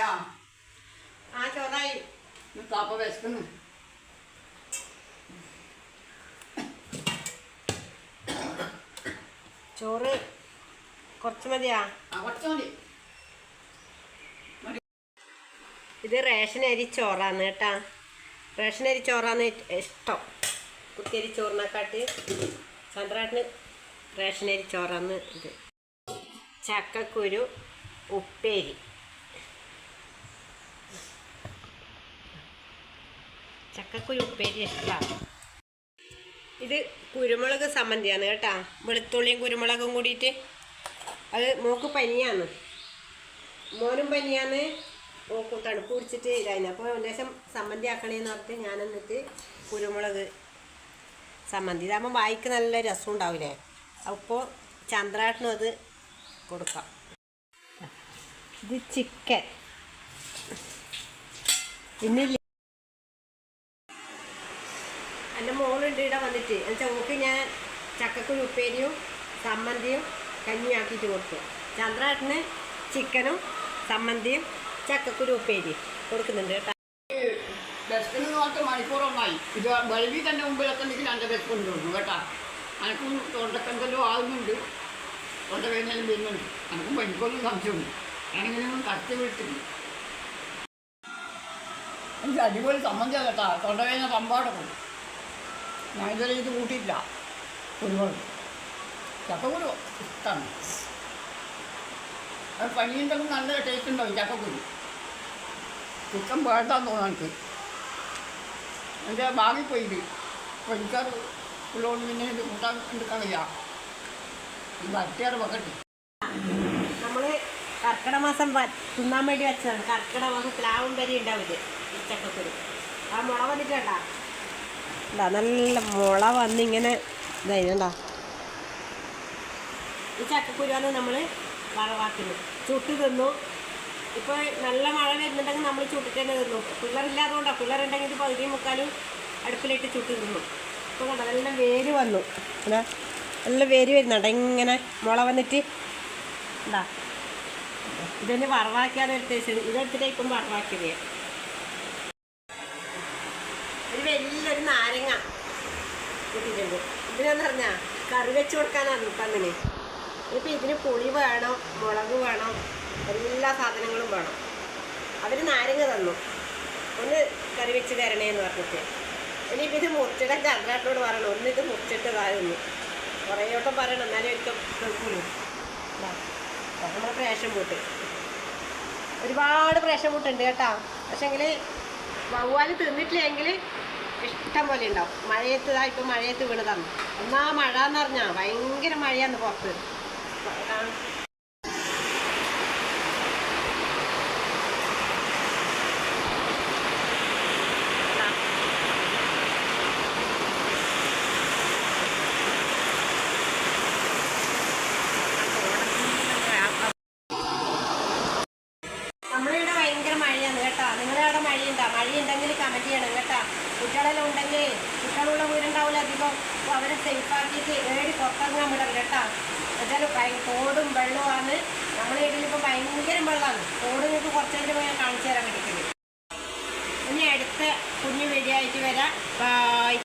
ആ ചോറായി താപ്പ വിശക്കുന്നു. ചോറ് കുറച്ച് മതിയാ? കുറച്ച് മതി. ഇത് റേഷൻ അരി ചോറാന്ന് കേട്ടാ. റേഷൻ അരി ചോറാന്ന് ഇഷ്ടം. കുത്തിയരി ചോറിനെക്കാട്ട് ചന്ദ്രാട്ടിന് റേഷൻ അരി ചോറാന്ന്. ഇത് ചക്കക്കുരു ഉപ്പേരി. ചക്കക്കുരു ഉപ്പേരി ഇഷ്ടമാണ്. ഇത് കുരുമുളക് സമ്മന്തിയാണ് കേട്ടാ. വെളുത്തുള്ളിയും കുരുമുളകും കൂടിയിട്ട്. അത് മോക്ക് പനിയാണ്, മോനും പനിയാന്ന്. മോക്ക് തണുപ്പ് പിടിച്ചിട്ട് ഇതായിരുന്നു. അപ്പോൾ ലേശം സമ്മന്തി ആക്കണേന്ന് പറഞ്ഞിട്ട് ഞാൻ എന്നിട്ട് കുരുമുളക് സമ്മന്തി ഇതാകുമ്പോൾ വായിക്ക് നല്ല രസം ഉണ്ടാവില്ലേ. അപ്പോൾ ചന്ദ്രാട്ടിനും അത് കൊടുക്കാം. ഇത് ചിക്കൻ. ഇന്നില്ല, എൻ്റെ മോളുണ്ട് ഇവിടെ വന്നിട്ട്. എന്നുവെച്ചാൽ ഓക്ക് ഞാൻ ചക്കക്കുരു ഉപ്പേരിയും സമ്മന്തിയും കഞ്ഞിയാക്കിയിട്ട് കൊടുത്തു. ചന്ദ്രാട്ടിന് ചിക്കനും സമ്മന്തിയും ചക്കക്കുരു ഉപ്പേരി കൊടുക്കുന്നുണ്ട് കേട്ടോ. ബസ്സിന് നോട്ട് മണിക്കൂറൊന്നായി. ഇത് വെളിവിൽ തന്നെ മുമ്പിലൊക്കെ എനിക്ക് എൻ്റെ ബസ് കൊണ്ടുവന്നു കേട്ടാ. എനിക്കും തൊണ്ടക്കെന്തെല്ലോ ആകുന്നുണ്ട്, തൊണ്ടവേദനയും വരുന്നുണ്ട്. എനിക്കും പനിക്കൊന്നും സംശയമുണ്ട്. ഞാനിങ്ങനെയൊന്നും കത്തി വിളിച്ചിട്ടുണ്ട്. എനിക്ക് അടിപൊളി സമ്മതിയാണ് കേട്ടാ. തൊണ്ടവേദന പമ്പാടൊക്കെ ഞാനിതുവരെ ഇത് കൂട്ടിയില്ല. കുരുമുളക് ചക്കക്കുരു ഇഷ്ടമാണ്. അത് പനീൻ്റെക്കും നല്ല ടേസ്റ്റ് ഉണ്ടാവും ചക്കക്കുരു. ചിക്കൻ വേണ്ടാന്ന് തോന്നുന്നു എനിക്ക്. എൻ്റെ ഭാഗിപ്പോയിട്ട് അപ്പോൾ എനിക്കത് ഉള്ളതുകൊണ്ട് പിന്നെ ഇത് കൂട്ടാൻ എടുക്കാൻ കഴിയാ. ഇത് വരട്ടിയാറ് വെക്കട്ടെ. നമ്മൾ കർക്കിടക മാസം തിന്നാൻ വേണ്ടി വെച്ചതാണ്. കർക്കിടക മാസം പ്ലാവും വരെ ഉണ്ടാവില്ല ഈ ചക്കക്കുരു. ആ മുള വന്നിട്ടുണ്ടാ നല്ല മുള വന്നിങ്ങനെ ഇതായിണ്ടാ. ഈ ചക്കക്കുരുവാണ് നമ്മൾ വറവാക്കുന്നത്. ചുട്ട് തിന്നു. ഇപ്പോൾ നല്ല മഴ വരുന്നുണ്ടെങ്കിൽ നമ്മൾ ചുട്ടിട്ട് തന്നെ തിന്നു. പിള്ളേരില്ലാതുകൊണ്ടാണ്. പിള്ളേരുണ്ടെങ്കിൽ ഇത് പകുതി മുക്കാലും അടുപ്പിലിട്ട് ചുട്ട് തിന്നു. ഇപ്പോൾ കണ്ട നല്ല വേര് വന്നു. അല്ല നല്ല വേര് വരുന്നുണ്ട്. ഇങ്ങനെ മുള വന്നിട്ട് എന്താ ഇതൊന്ന് വറവാക്കിയാൽ എടുത്ത് ഇതെടുത്തിട്ട് ഇപ്പം വറവാക്കിയത്. ഒരു വലിയൊരു നാരങ്ങ കിട്ടിയിട്ടുണ്ട്. ഇതിനെന്ന് പറഞ്ഞാൽ കറി വെച്ച് കൊടുക്കാനാണ് പന്നിന്. ഇപ്പം ഇതിന് പുളി വേണം, മുളക് വേണം, എല്ലാ സാധനങ്ങളും വേണം. അവർ നാരങ്ങ തന്നു, ഒന്ന് കറി വെച്ച് തരണേന്ന് പറഞ്ഞിട്ട്. ഇനിയിപ്പോൾ ഇത് മുറിച്ചിടാൻ ചന്ദ്രാട്ടോട് പറയണം, ഒന്നിത് മുറിച്ചിട്ട് താഴെന്നു കുറേയോട്ടം പറയണം, എന്നാലും ഒരിക്കൽ കേൾക്കൂലൂ. നമ്മുടെ പ്രേഷൻ പൂട്ട് ഒരുപാട് പ്രേഷൻ പൂട്ടുണ്ട് കേട്ടോ. പക്ഷേങ്കിൽ വവ്വാൽ തിന്നിട്ടില്ലെങ്കിൽ ഇഷ്ടം പോലെ ഉണ്ടാവും. മഴയത്ത് ഇപ്പം മഴയത്ത് വീണതാണ്. ഒന്നാ മഴ എന്ന് പറഞ്ഞാൽ ഭയങ്കര മഴയാന്ന് പുറത്ത്. നമ്മളിവിടെ ഭയങ്കര മഴയാണ് കേട്ടോ. നിങ്ങളുടെ അവിടെ മഴയുണ്ടോ? മഴയുണ്ടെങ്കിൽ കമൻറ്റ് ചെയ്യണം കേട്ടോ. കുട്ടികളെല്ലാം ഉണ്ടെങ്കിൽ കുട്ടികളുള്ള വീടുണ്ടാവില്ല അധികം. അപ്പോൾ അവരെ സേഫാക്കിയിട്ട് ഏടി പുറത്തിറങ്ങാൻ വിടണം കേട്ടോ. എന്നുവെച്ചാൽ തോടും വെള്ളവുമാണ്. നമ്മളെ വീട്ടിലിപ്പോൾ ഭയങ്കര വെള്ളമാണ്. തോട് നിങ്ങൾക്ക് കുറച്ച് കഴിഞ്ഞ് ഞാൻ കാണിച്ചു തരാൻ വേണ്ടിയിട്ട്. ഇനി അടുത്ത കുഞ്ഞു വീഡിയോ ആയിട്ട് വരാം. ബൈ.